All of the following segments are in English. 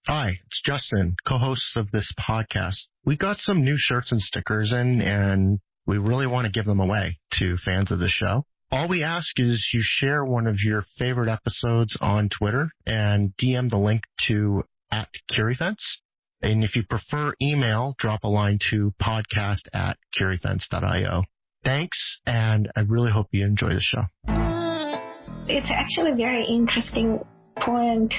Hi, it's Justin, co-host of this podcast. We got some new shirts and stickers in, and we really want to give them away to fans of the show. All we ask is you share one of your favorite episodes on Twitter and DM the link to @CuriFence. And if you prefer email, drop a line to podcast@curifence.io. Thanks, and I really hope you enjoy the show. It's actually a very interesting point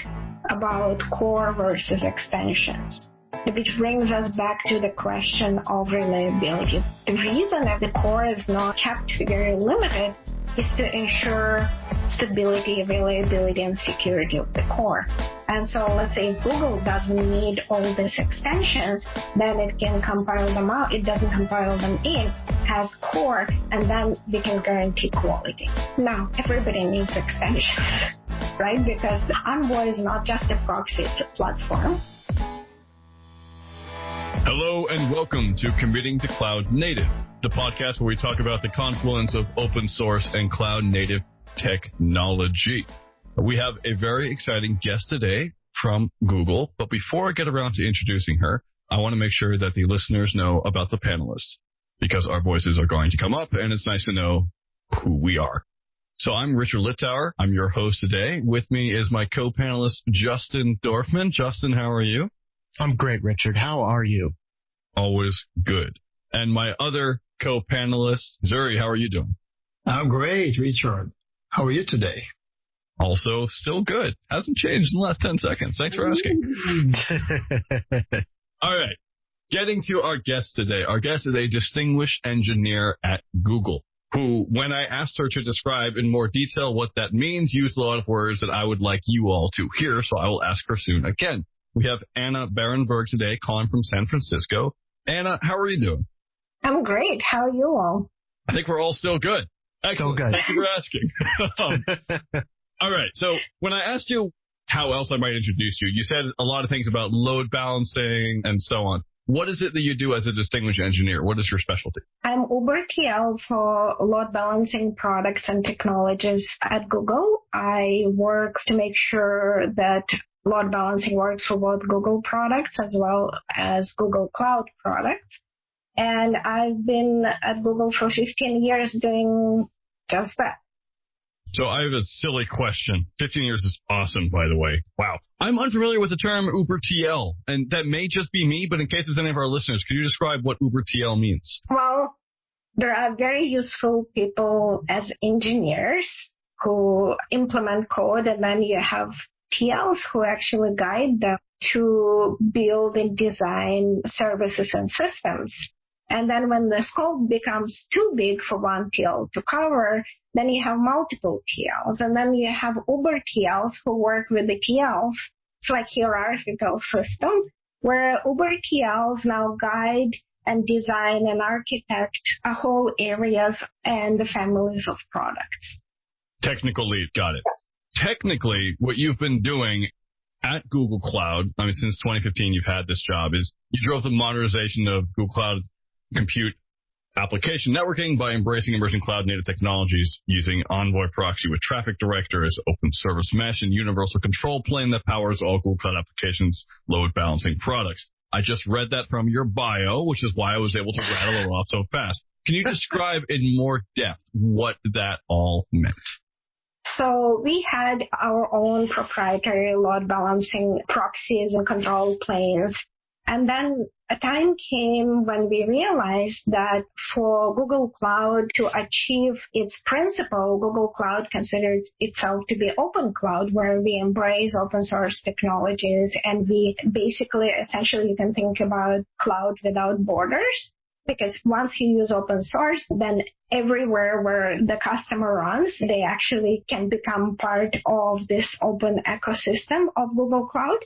about core versus extensions, which brings us back to the question of reliability. The reason that the core is not kept very limited is to ensure stability, availability, and security of the core. And so let's say Google doesn't need all these extensions, then it can compile them out. It doesn't compile them in, has core, and then we can guarantee quality. Now, everybody needs extensions, right? Because the Envoy is not just a proxy, it's a platform. Hello and welcome to Committing to Cloud Native, the podcast where we talk about the confluence of open source and cloud native technology. We have a very exciting guest today from Google, but before I get around to introducing her, I want to make sure that the listeners know about the panelists, because our voices are going to come up and it's nice to know who we are. So I'm Richard Littauer. I'm your host today. With me is my co-panelist, Justin Dorfman. Justin, how are you? I'm great, Richard. How are you? Always good. And my other co-panelist, Zuri, how are you doing? I'm great, Richard. How are you today? Also still good. Hasn't changed in the last 10 seconds. Thanks for asking. All right. Getting to our guest today. Our guest is a distinguished engineer at Google, who, when I asked her to describe in more detail what that means, used a lot of words that I would like you all to hear, so I will ask her soon again. We have Anna Berenberg today, calling from San Francisco. Anna, how are you doing? I'm great. How are you all? I think we're all still good. Excellent. Still good. Thank you for asking. All right. So when I asked you how else I might introduce you, you said a lot of things about load balancing and so on. What is it that you do as a distinguished engineer? What is your specialty? I'm Ubertl for load balancing products and technologies at Google. I work to make sure that load balancing works for both Google products as well as Google Cloud products. And I've been at Google for 15 years doing just that. So I have a silly question. 15 years is awesome, by the way. Wow. I'm unfamiliar with the term Ubertl, and that may just be me, but in case it's any of our listeners, could you describe what Ubertl means? Well, there are very useful people as engineers who implement code, and then you have TLs who actually guide them to build and design services and systems. And then when the scope becomes too big for one TL to cover, then you have multiple TLs. And then you have Ubertls who work with the TLs. It's like hierarchical system where Ubertls now guide and design and architect a whole areas and the families of products. Technical lead. Got it. Yes. Technically, what you've been doing at Google Cloud, I mean, since 2015 you've had this job, is you drove the modernization of Google Cloud compute application networking by embracing emerging cloud native technologies using Envoy Proxy with Traffic Director as open service mesh and universal control plane that powers all Google Cloud applications load balancing products. I just read that from your bio, which is why I was able to rattle it off so fast. Can you describe in more depth what that all meant? So we had our own proprietary load balancing proxies and control planes. And then a time came when we realized that for Google Cloud to achieve its principle, Google Cloud considers itself to be open cloud, where we embrace open source technologies. And we basically, essentially, you can think about cloud without borders. Because once you use open source, then everywhere where the customer runs, they actually can become part of this open ecosystem of Google Cloud.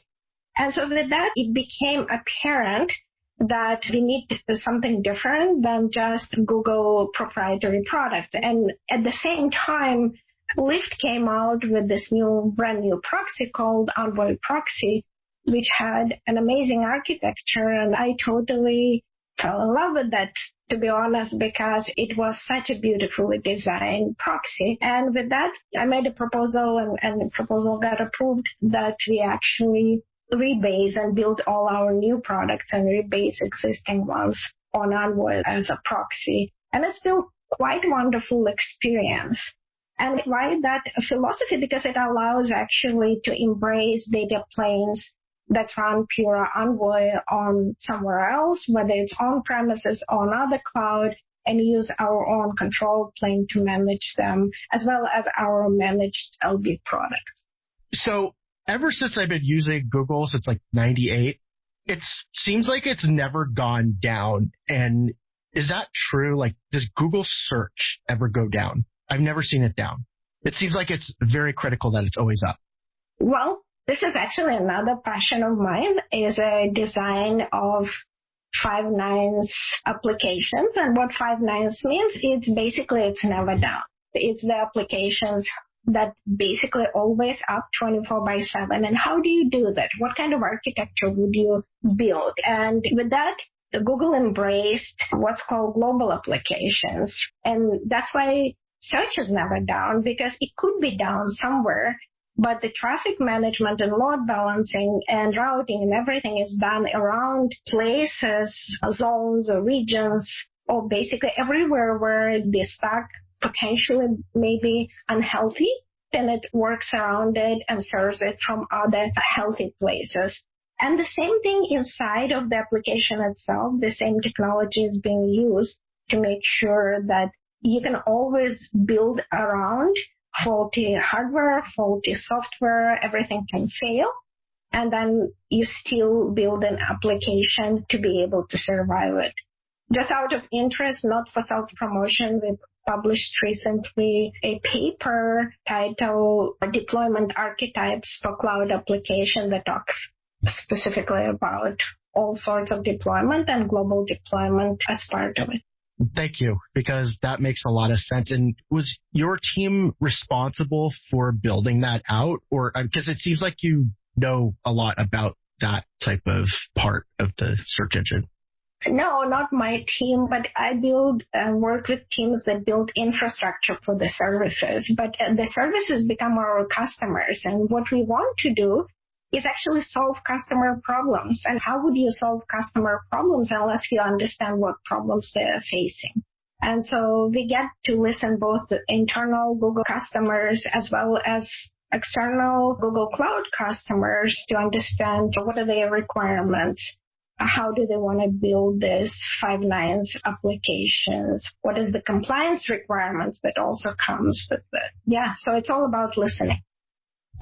And so with that, it became apparent that we need something different than just Google proprietary product. And at the same time, Lyft came out with this brand new proxy called Envoy Proxy, which had an amazing architecture. And I totally fell in love with that, to be honest, because it was such a beautifully designed proxy. And with that, I made a proposal, and the proposal got approved that we actually rebase and build all our new products and rebase existing ones on Envoy as a proxy. And it's been quite a wonderful experience. And why that philosophy? Because it allows actually to embrace data planes that run pure Envoy on somewhere else, whether it's on-premises or another cloud, and use our own control plane to manage them, as well as our managed LB products. So ever since I've been using Google since like 98, it seems like it's never gone down. And is that true? Like, does Google search ever go down? I've never seen it down. It seems like it's very critical that it's always up. Well, this is actually another passion of mine, is a design of 5 nines applications. And what 5 nines means, it's never down. It's the applications that basically always up 24/7. And how do you do that? What kind of architecture would you build? And with that, Google embraced what's called global applications. And that's why search is never down, because it could be down somewhere, but the traffic management and load balancing and routing and everything is done around places, zones, or regions, or basically everywhere where the stack potentially may be unhealthy, then it works around it and serves it from other healthy places. And the same thing inside of the application itself, the same technology is being used to make sure that you can always build around faulty hardware, faulty software, everything can fail. And then you still build an application to be able to survive it. Just out of interest, not for self-promotion, we published recently a paper titled Deployment Archetypes for Cloud Application that talks specifically about all sorts of deployment and global deployment as part of it. Thank you, because that makes a lot of sense. And was your team responsible for building that out? Or because it seems like you know a lot about that type of part of the search engine. No, not my team, but I work with teams that build infrastructure for the services. But the services become our customers. And what we want to do is actually solve customer problems. And how would you solve customer problems unless you understand what problems they're facing? And so we get to listen both to internal Google customers as well as external Google Cloud customers to understand what are their requirements. How do they want to build this 5 nines applications? What is the compliance requirements that also comes with it? Yeah, so it's all about listening.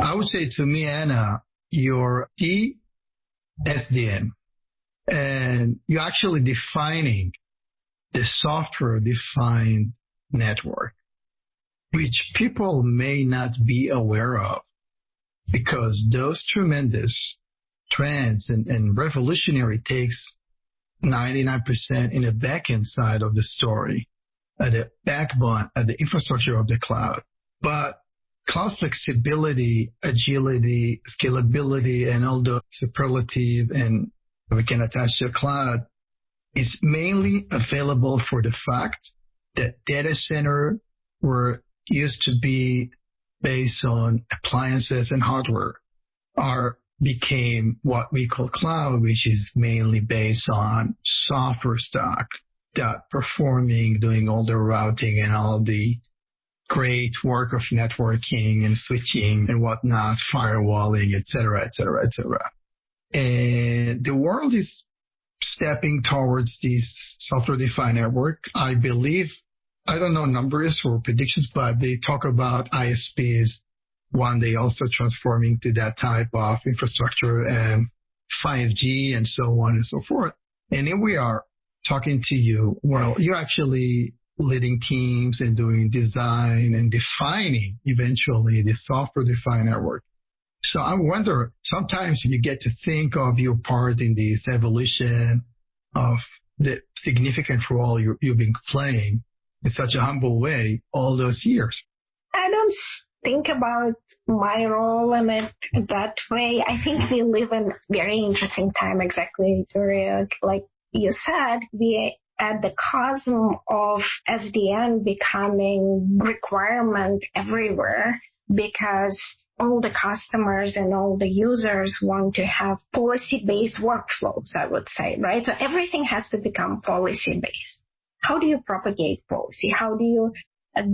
I would say to me, Anna, you're SDN, and you're actually defining the software-defined network, which people may not be aware of, because those tremendous trends and revolutionary takes 99% in the backend side of the story, at the backbone, at the infrastructure of the cloud. But cloud flexibility, agility, scalability, and all the superlative and we can attach to a cloud is mainly available for the fact that data center were used to be based on appliances and hardware became what we call cloud, which is mainly based on software stack that performing, doing all the routing and all the great work of networking and switching and whatnot, firewalling, et cetera, et cetera, et cetera. And the world is stepping towards this software-defined network. I believe, I don't know numbers or predictions, but they talk about ISPs one day also transforming to that type of infrastructure and 5G and so on and so forth. And here we are talking to you. Well, you're actually leading teams and doing design and defining eventually the software-defined network. So I wonder, sometimes you get to think of your part in this evolution of the significant role you've been playing in such a humble way all those years. I don't think about my role in it that way. I think we live in a very interesting time, exactly, Surya. Like you said, we at the cosm of SDN becoming requirement everywhere, because all the customers and all the users want to have policy-based workflows, I would say, right? So everything has to become policy-based. How do you propagate policy? How do you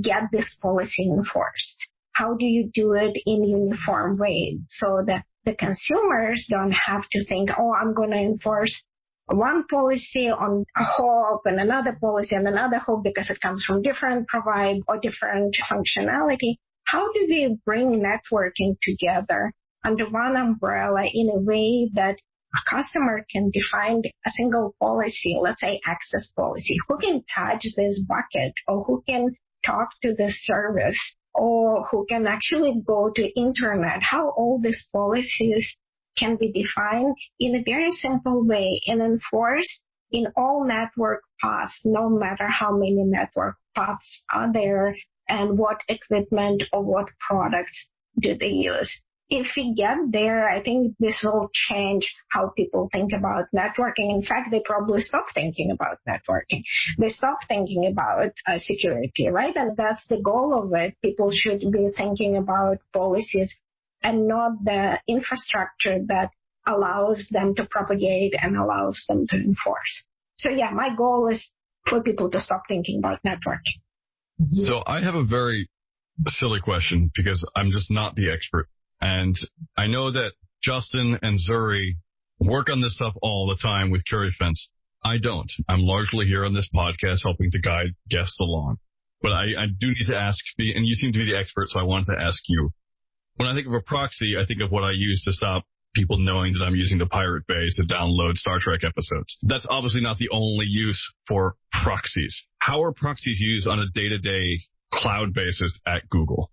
get this policy enforced? How do you do it in a uniform way so that the consumers don't have to think, oh, I'm going to enforce one policy on a hop and another policy on another hop because it comes from different provide or different functionality. How do we bring networking together under one umbrella in a way that a customer can define a single policy, let's say access policy? Who can touch this bucket, or who can talk to this service, or who can actually go to internet? How all these policies can be defined in a very simple way and enforced in all network paths, no matter how many network paths are there and what equipment or what products do they use. If we get there, I think this will change how people think about networking. In fact, they probably stop thinking about networking. They stop thinking about security, right? And that's the goal of it. People should be thinking about policies and not the infrastructure that allows them to propagate and allows them to enforce. So yeah, my goal is for people to stop thinking about networking. So I have a very silly question because I'm just not the expert. And I know that Justin and Zuri work on this stuff all the time with CuriFence. I don't. I'm largely here on this podcast helping to guide guests along. But I do need to ask, and you seem to be the expert, so I wanted to ask you. When I think of a proxy, I think of what I use to stop people knowing that I'm using the Pirate Bay to download Star Trek episodes. That's obviously not the only use for proxies. How are proxies used on a day-to-day cloud basis at Google?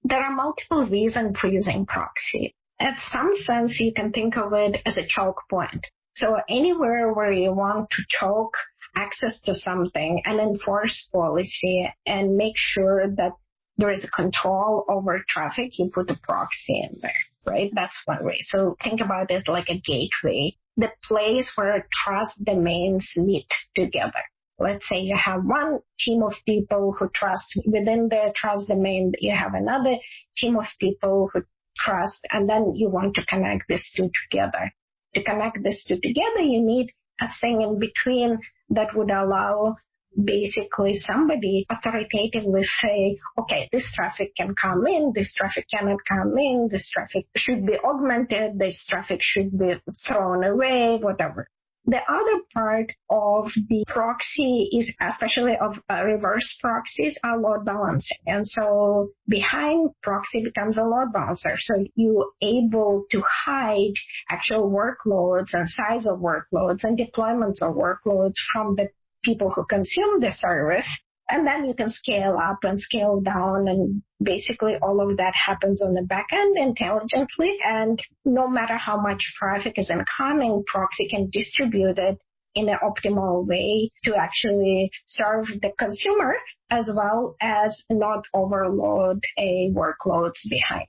There are multiple reasons for using proxy. In some sense, you can think of it as a choke point. So anywhere where you want to choke access to something and enforce policy and make sure that there is control over traffic, you put a proxy in there, right? That's one way. So think about it like a gateway, the place where trust domains meet together. Let's say you have one team of people who trust within the trust domain, you have another team of people who trust, and then you want to connect these two together. To connect these two together, you need a thing in between that would allow basically somebody authoritatively say, okay, this traffic can come in, this traffic cannot come in, this traffic should be augmented, this traffic should be thrown away, whatever. The other part of the proxy is, especially of reverse proxies, are load balancing. And so behind proxy becomes a load balancer. So you're able to hide actual workloads and size of workloads and deployments of workloads from the people who consume the service. And then you can scale up and scale down, and basically all of that happens on the back end intelligently. And no matter how much traffic is incoming, proxy can distribute it in an optimal way to actually serve the consumer as well as not overload a workloads behind.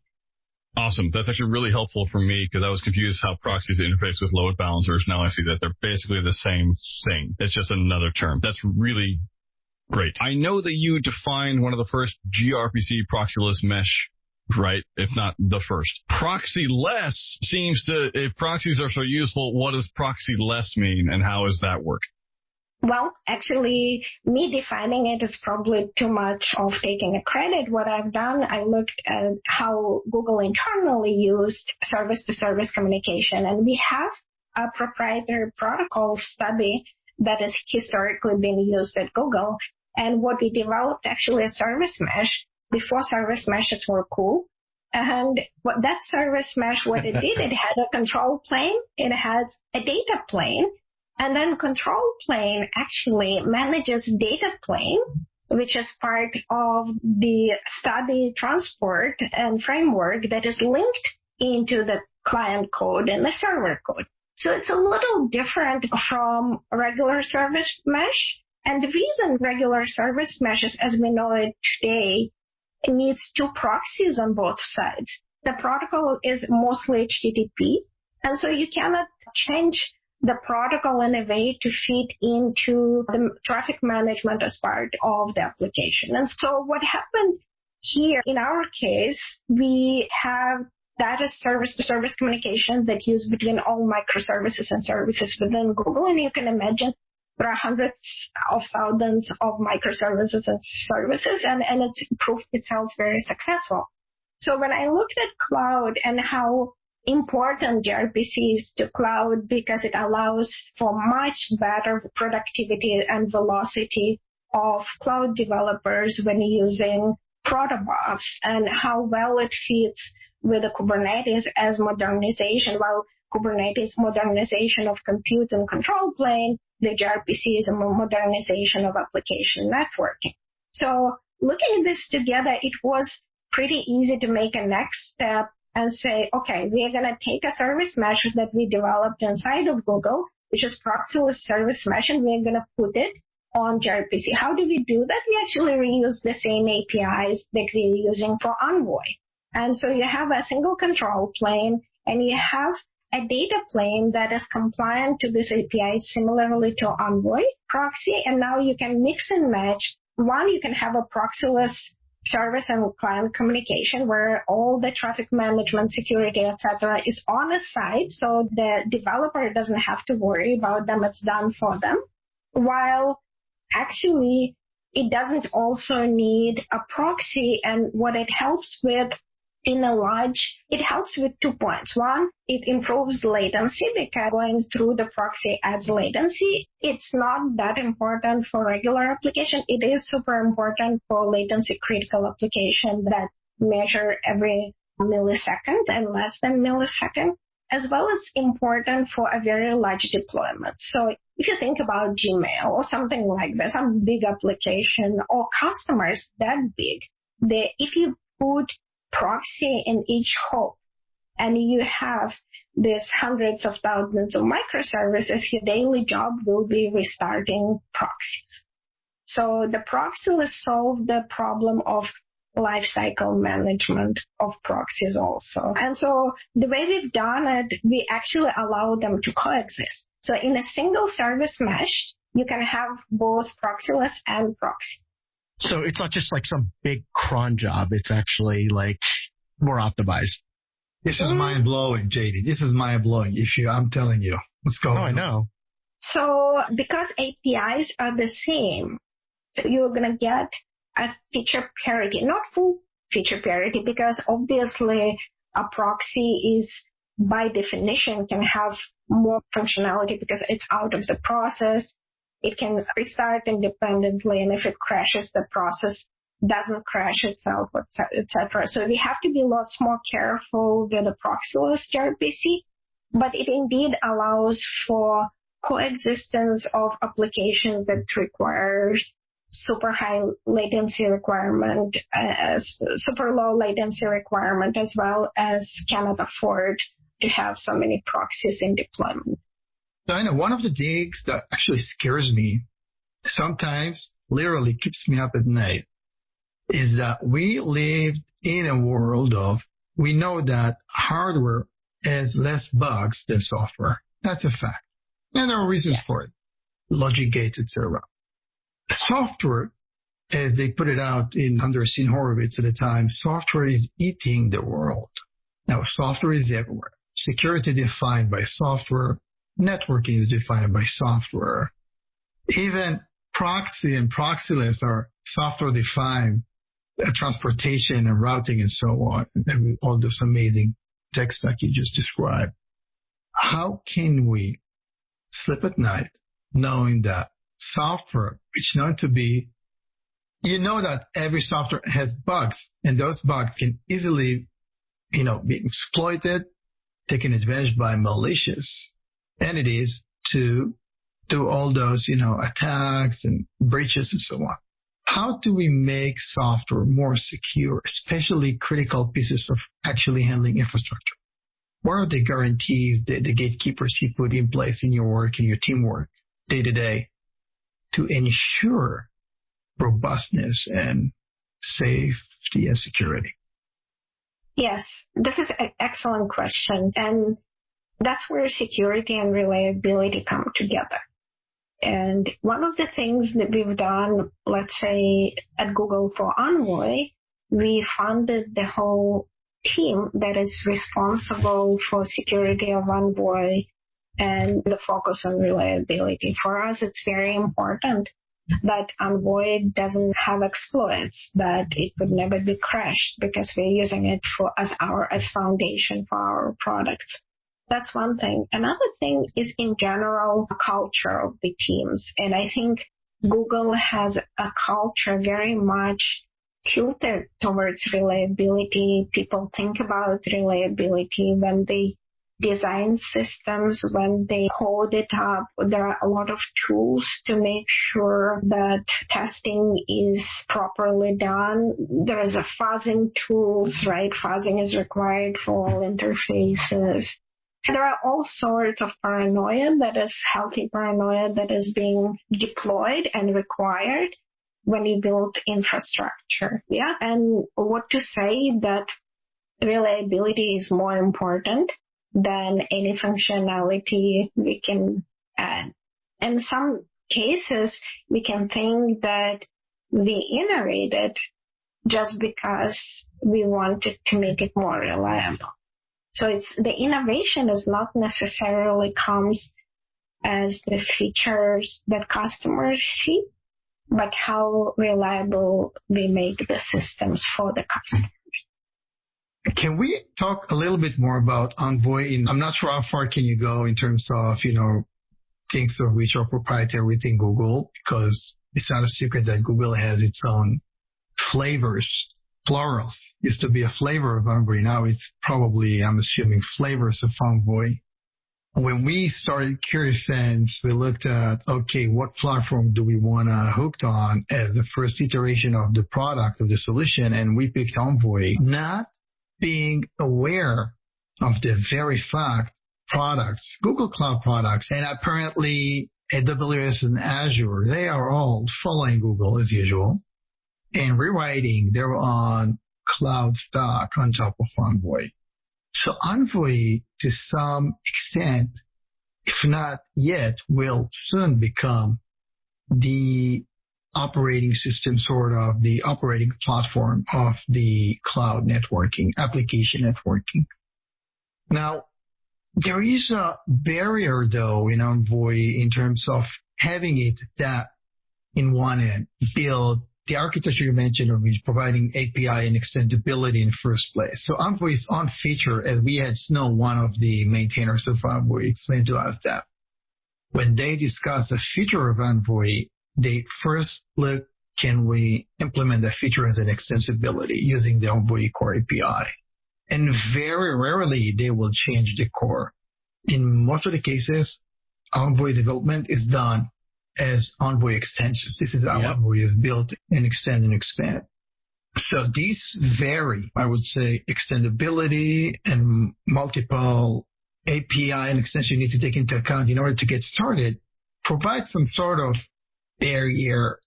Awesome. That's actually really helpful for me because I was confused how proxies interface with load balancers. Now I see that they're basically the same thing. It's just another term. That's really great. I know that you defined one of the first gRPC proxyless mesh, right? If not the first. Proxy Less seems to, if proxies are so useful, what does Proxy Less mean and how does that work? Well, actually, me defining it is probably too much of taking a credit. What I've done, I looked at how Google internally used service-to-service communication, and we have a proprietary protocol study that has historically been used at Google. And what we developed actually a service mesh before service meshes were cool. And what that service mesh, what it did, it had a control plane, it has a data plane, and then control plane actually manages data plane, which is part of the study transport and framework that is linked into the client code and the server code. So it's a little different from regular service mesh. And the reason regular service meshes, as we know it today, it needs two proxies on both sides. The protocol is mostly HTTP, and so you cannot change the protocol in a way to fit into the traffic management as part of the application. And so what happened here, in our case, we have data service-to-service communication that use between all microservices and services within Google. And you can imagine there are hundreds of thousands of microservices and services, and it's proved itself very successful. So when I looked at cloud and how important gRPC is to cloud because it allows for much better productivity and velocity of cloud developers when using protobufs, and how well it fits with the Kubernetes as modernization. While Kubernetes modernization of compute and control plane, the gRPC is a modernization of application networking. So looking at this together, it was pretty easy to make a next step and say, okay, we're going to take a service mesh that we developed inside of Google, which is Proxy Less service mesh, and we're going to put it on gRPC. How do we do that? We actually reuse the same APIs that we're using for Envoy. And so you have a single control plane, and you have a data plane that is compliant to this API similarly to Envoy proxy. And now you can mix and match. One, you can have a proxyless service and client communication where all the traffic management, security, etc. is on a site, so the developer doesn't have to worry about them. It's done for them. While actually it doesn't also need a proxy, and what it helps with it helps with 2 points. One, it improves latency because going through the proxy adds latency. It's not that important for regular application. It is super important for latency critical application that measure every millisecond and less than millisecond, as well as important for a very large deployment. So if you think about Gmail or something like that, some big application or customers that big, if you put proxy in each hop, and you have these hundreds of thousands of microservices, your daily job will be restarting proxies. So the proxy will solve the problem of lifecycle management of proxies also. And so the way we've done it, we actually allow them to coexist. So in a single service mesh, you can have both proxyless and proxy. So it's not just like some big cron job. It's actually like more optimized. This is mind-blowing, JD. This is mind-blowing. I'm telling you. What's going on? I know. So because APIs are the same, so you're going to get a feature parity, not full feature parity, because obviously a proxy is, by definition, can have more functionality because it's out of the process. It can restart independently, and if it crashes, the process doesn't crash itself, etc. So we have to be lots more careful with the proxyless gRPC, but it indeed allows for coexistence of applications that require super high latency requirement, super low latency requirement, as well as cannot afford to have so many proxies in deployment. Diana, one of the things that actually scares me, sometimes literally keeps me up at night, is that we live in a world of, we know that hardware has less bugs than software. That's a fact. And there are reasons for it. Logic gates, etc. Software, as they put it out under Sean Horowitz at the time, software is eating the world. Now, software is everywhere. Security defined by software. Networking is defined by software. Even proxy and proxyless are software defined, transportation and routing and so on, and all those amazing tech stack you just described. How can we sleep at night knowing that software, which is known to be, that every software has bugs, and those bugs can easily, be exploited, taken advantage by malicious entities to do all those, attacks and breaches and so on. How do we make software more secure, especially critical pieces of actually handling infrastructure? What are the guarantees that the gatekeepers you put in place in your work and your teamwork day to day to ensure robustness and safety and security? Yes, this is an excellent question. And that's where security and reliability come together. And one of the things that we've done, let's say at Google for Envoy, we funded the whole team that is responsible for security of Envoy and the focus on reliability. For us, it's very important that Envoy doesn't have exploits, that it could never be crashed because we're using it as foundation for our products. That's one thing. Another thing is in general culture of the teams. And I think Google has a culture very much tilted towards reliability. People think about reliability when they design systems, when they code it up. There are a lot of tools to make sure that testing is properly done. There is a fuzzing tools, right? Fuzzing is required for all interfaces. There are all sorts of paranoia that is healthy paranoia that is being deployed and required when you build infrastructure. Yeah. And what to say that reliability is more important than any functionality we can add. In some cases, we can think that we innovated just because we wanted to make it more reliable. So the innovation is not necessarily comes as the features that customers see, but how reliable we make the systems for the customers. Can we talk a little bit more about Envoy? I'm not sure how far can you go in terms of, things of which are proprietary within Google, because it's not a secret that Google has its own flavors. Plurals used to be a flavor of Envoy. Now it's probably, I'm assuming, flavors of Envoy. When we started CuriouSense, we looked at, okay, what platform do we want to hook on as the first iteration of the product, of the solution, and we picked Envoy, not being aware of the very fact products, Google Cloud products, and apparently AWS and Azure, they are all following Google as usual and rewriting their own cloud stack on top of Envoy. So Envoy, to some extent, if not yet, will soon become the operating system, sort of the operating platform of the cloud networking, application networking. Now, there is a barrier, though, in Envoy in terms of having it that in one end, build the architecture you mentioned of providing API and extendability in the first place. So Envoy's own feature, as we had Snow, one of the maintainers of Envoy, explained to us that when they discuss the feature of Envoy, they first look, can we implement that feature as an extensibility using the Envoy core API? And very rarely they will change the core. In most of the cases, Envoy development is done as Envoy extensions. This is how Envoy is built and extend and expand. So these vary, I would say, extendability and multiple API and extension you need to take into account in order to get started, provide some sort of barrier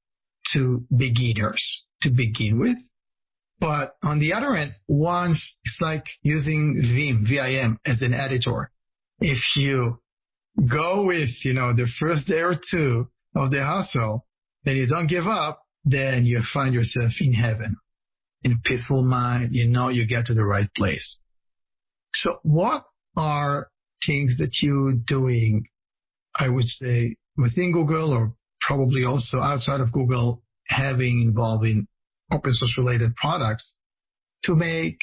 to beginners to begin with. But on the other end, once it's like using Vim as an editor. If you go with, the first day or two of the hustle, then you don't give up, then you find yourself in heaven, in peaceful mind, you get to the right place. So what are things that you're doing, I would say, within Google or probably also outside of Google, having involved in open source related products to make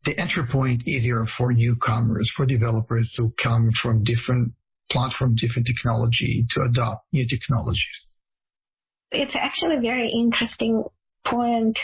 the entry point easier for newcomers, for developers who come from different platforms, different technology, to adopt new technologies? It's actually a very interesting point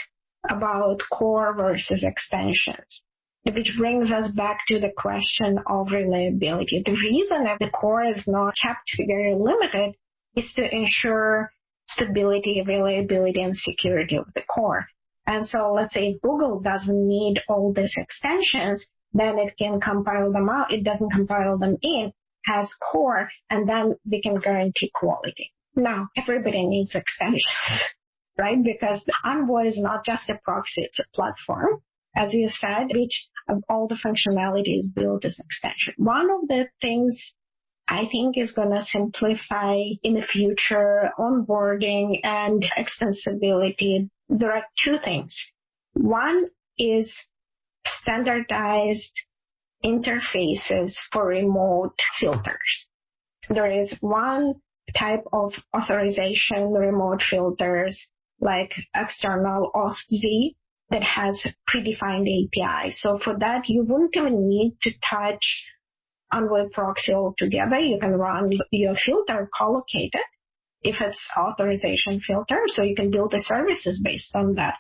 about core versus extensions, which brings us back to the question of reliability. The reason that the core is not kept very limited is to ensure stability, reliability, and security of the core. And so let's say if Google doesn't need all these extensions, then it can compile them out. It doesn't compile them in, has core, and then we can guarantee quality. Now, everybody needs extensions, right? Because the Envoy is not just a proxy, it's a platform, as you said, which of all the functionality is built as extension. One of the things I think is going to simplify in the future onboarding and extensibility. There are two things. One is standardized interfaces for remote filters. There is one type of authorization remote filters like external auth-z that has predefined API. So for that, you wouldn't even need to touch Envoy proxy altogether. You can run your filter collocated if it's authorization filter, so you can build the services based on that.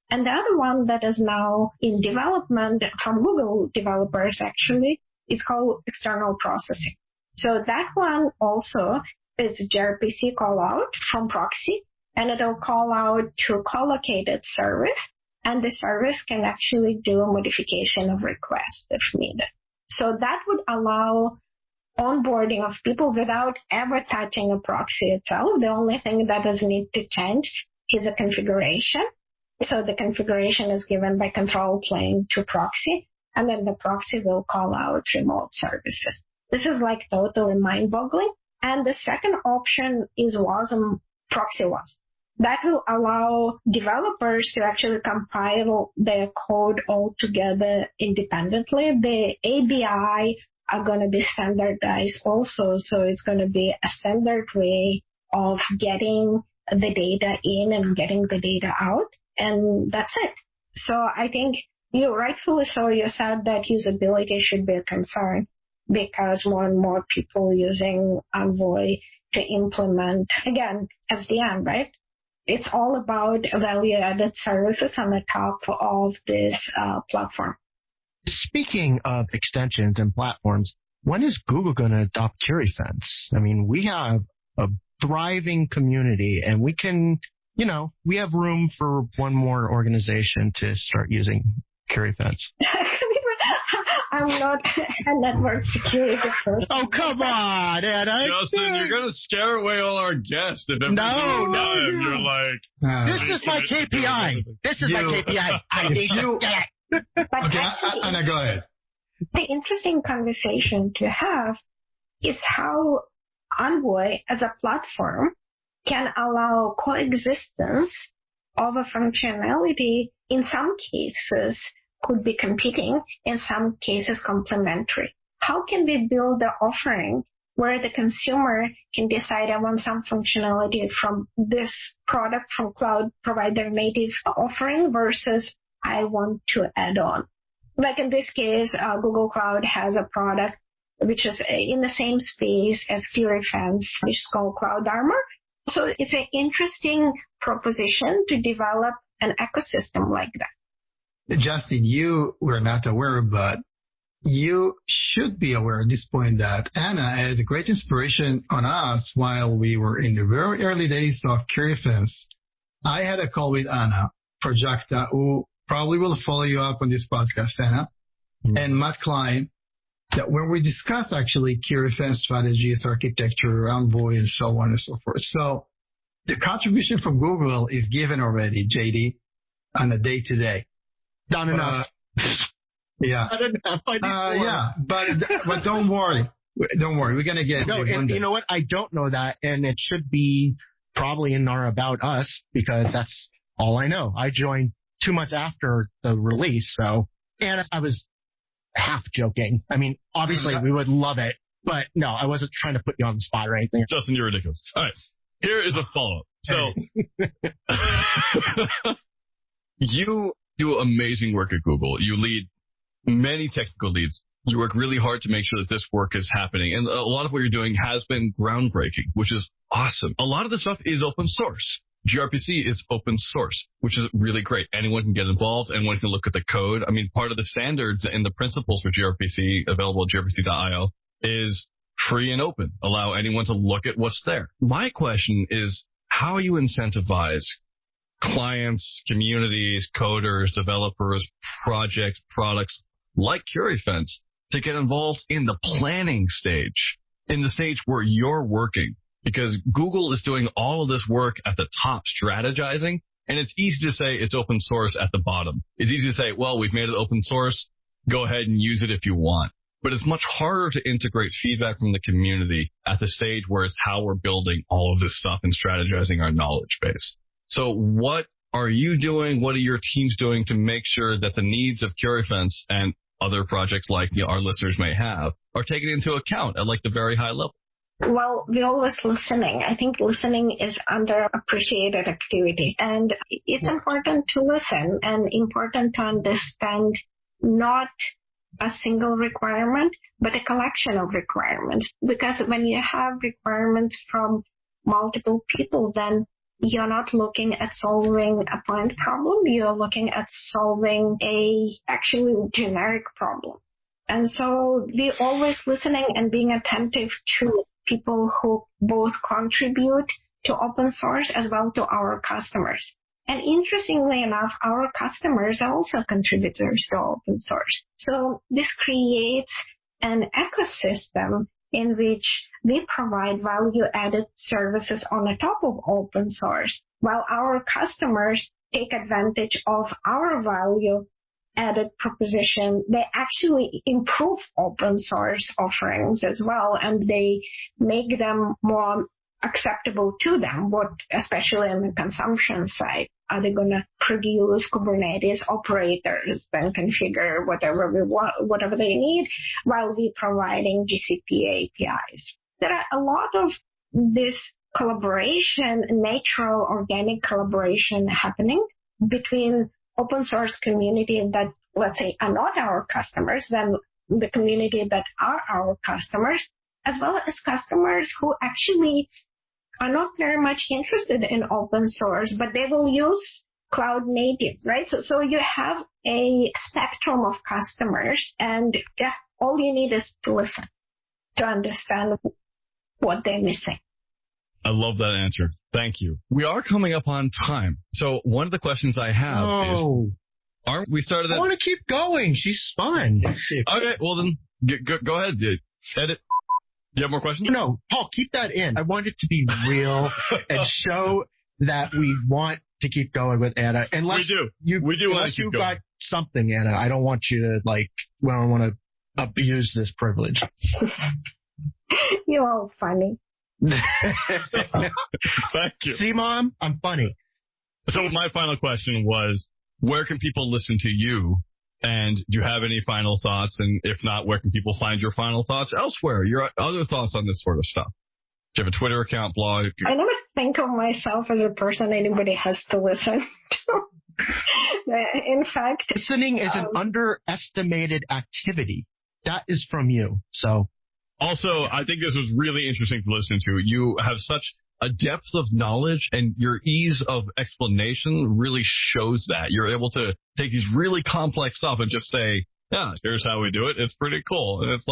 And the other one that is now in development from Google developers actually is called external processing. So that one also is gRPC call out from proxy, and it'll call out to collocated service, and the service can actually do a modification of requests if needed. So that would allow onboarding of people without ever touching a proxy itself. The only thing that does need to change is a configuration. So the configuration is given by control plane to proxy, and then the proxy will call out remote services. This is like totally mind-boggling. And the second option is WASM, Proxy WASM. That will allow developers to actually compile their code all together independently. The ABI are going to be standardized also, so it's going to be a standard way of getting the data in and getting the data out, and that's it. So I think you rightfully so, you said that usability should be a concern because more and more people using Envoy to implement, again, SDN, right? It's all about value-added services on the top of this platform. Speaking of extensions and platforms, when is Google going to adopt QueryFence? I mean, we have a thriving community, and we can, we have room for one more organization to start using QueryFence. I'm not a network security person. Oh, come on, Anna. Justin, you're going to scare away all our guests if every single time you're like... This is my KPI. This is my KPI. I need to get it. But Okay, actually, Anna, go ahead. the interesting conversation to have is how Envoy as a platform can allow coexistence of a functionality in some cases could be competing, in some cases complementary. How can we build the offering where the consumer can decide I want some functionality from this product from cloud provider native offering versus I want to add on? Like in this case, Google Cloud has a product which is in the same space as QueryFence, which is called Cloud Armor. So it's an interesting proposition to develop an ecosystem like that. Justin, you were not aware, but you should be aware at this point that Anna is a great inspiration on us while we were in the very early days of QueryFence. I had a call with Anna Projekta, who probably will follow you up on this podcast, Anna, and Matt Klein, that when we discuss actually QueryFence strategies, architecture, Envoy, and so on and so forth. So the contribution from Google is given already, JD, on a day-to-day. Not enough. Yeah. Not enough. I need more. Yeah, but don't worry. Don't worry. We're going to get No, and you know what? I don't know that, and it should be probably in our About Us because that's all I know. I joined 2 months after the release, so, and I was half joking. I mean, obviously we would love it, but no, I wasn't trying to put you on the spot or anything. Justin, you're ridiculous. All right. Here is a follow-up. So, you do amazing work at Google. You lead many technical leads. You work really hard to make sure that this work is happening. And a lot of what you're doing has been groundbreaking, which is awesome. A lot of the stuff is open source. gRPC is open source, which is really great. Anyone can get involved. Anyone can look at the code. I mean, part of the standards and the principles for gRPC available at grpc.io is free and open. Allow anyone to look at what's there. My question is how you incentivize clients, communities, coders, developers, projects, products like QueryFence to get involved in the planning stage, in the stage where you're working. Because Google is doing all of this work at the top, strategizing, and it's easy to say it's open source at the bottom. It's easy to say, well, we've made it open source. Go ahead and use it if you want. But it's much harder to integrate feedback from the community at the stage where it's how we're building all of this stuff and strategizing our knowledge base. So what are you doing? What are your teams doing to make sure that the needs of QueryFence and other projects like our listeners may have are taken into account at like the very high level? Well, we're always listening. I think listening is underappreciated activity. And it's important to listen and important to understand not a single requirement, but a collection of requirements. Because when you have requirements from multiple people, then you're not looking at solving a point problem. You're looking at solving a actually generic problem. And so we're always listening and being attentive to people who both contribute to open source as well to our customers. And interestingly enough, our customers are also contributors to open source. So this creates an ecosystem in which we provide value-added services on the top of open source, while our customers take advantage of our value-added proposition. They actually improve open source offerings as well, and they make them more acceptable to them, especially on the consumption side. Are they going to produce Kubernetes operators and configure whatever we want, whatever they need, while we're providing GCP APIs? There are a lot of this collaboration, natural, organic collaboration happening between open source community that, let's say, are not our customers, then the community that are our customers, as well as customers who actually are not very much interested in open source, but they will use cloud native, right? So you have a spectrum of customers, and all you need is to listen to understand what they're missing. I love that answer. Thank you. We are coming up on time. So one of the questions I have is, aren't we started that? I want to keep going. She's fun. Okay, well then, go ahead. Edit. Do you have more questions? No, Paul, keep that in. I want it to be real and show that we want to keep going with Anna. Unless we do want to keep going. You got something, Anna. I don't want you to, I don't want to abuse this privilege. You're all funny. Thank you. See, Mom? I'm funny. So my final question was, where can people listen to you? And do you have any final thoughts? And if not, where can people find your final thoughts elsewhere? Your other thoughts on this sort of stuff? Do you have a Twitter account, blog? I never think of myself as a person anybody has to listen to. In fact, listening is an underestimated activity. That is from you. So, also, I think this was really interesting to listen to. You have such a depth of knowledge, and your ease of explanation really shows that. You're able to take these really complex stuff and just say, yeah, here's how we do it. It's pretty cool. And it's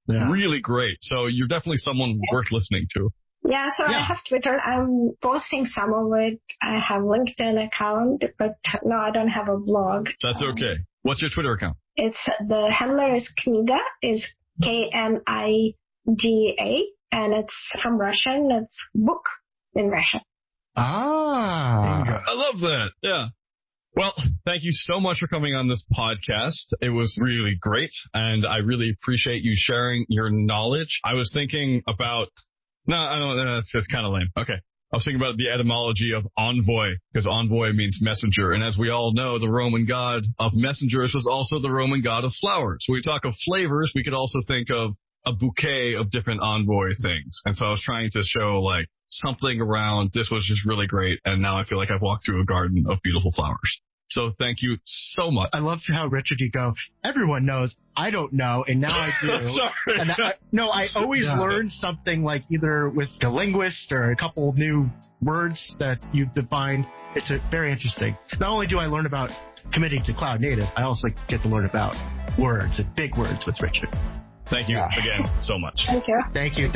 really great. So you're definitely someone worth listening to. Yeah, so I have Twitter. I'm posting some of it. I have LinkedIn account, but no, I don't have a blog. That's okay. What's your Twitter account? It's the handler is Kniga, is Kniga, and it's from Russian. It's book in Russian. Ah. I love that. Yeah. Well, thank you so much for coming on this podcast. It was really great, and I really appreciate you sharing your knowledge. I was thinking about, that's kind of lame. Okay. I was thinking about the etymology of envoy, because envoy means messenger. And as we all know, the Roman god of messengers was also the Roman god of flowers. So we talk of flavors, we could also think of a bouquet of different envoy things. And so I was trying to show something around this was just really great. And now I feel like I've walked through a garden of beautiful flowers. So thank you so much. I love how, Richard, you go, everyone knows, I don't know, and now I do. Sorry. And I always learn something either with a linguist or a couple of new words that you've defined. It's very interesting. Not only do I learn about committing to cloud native, I also get to learn about words and big words with Richard. Thank you again so much. Thank you. Thank you.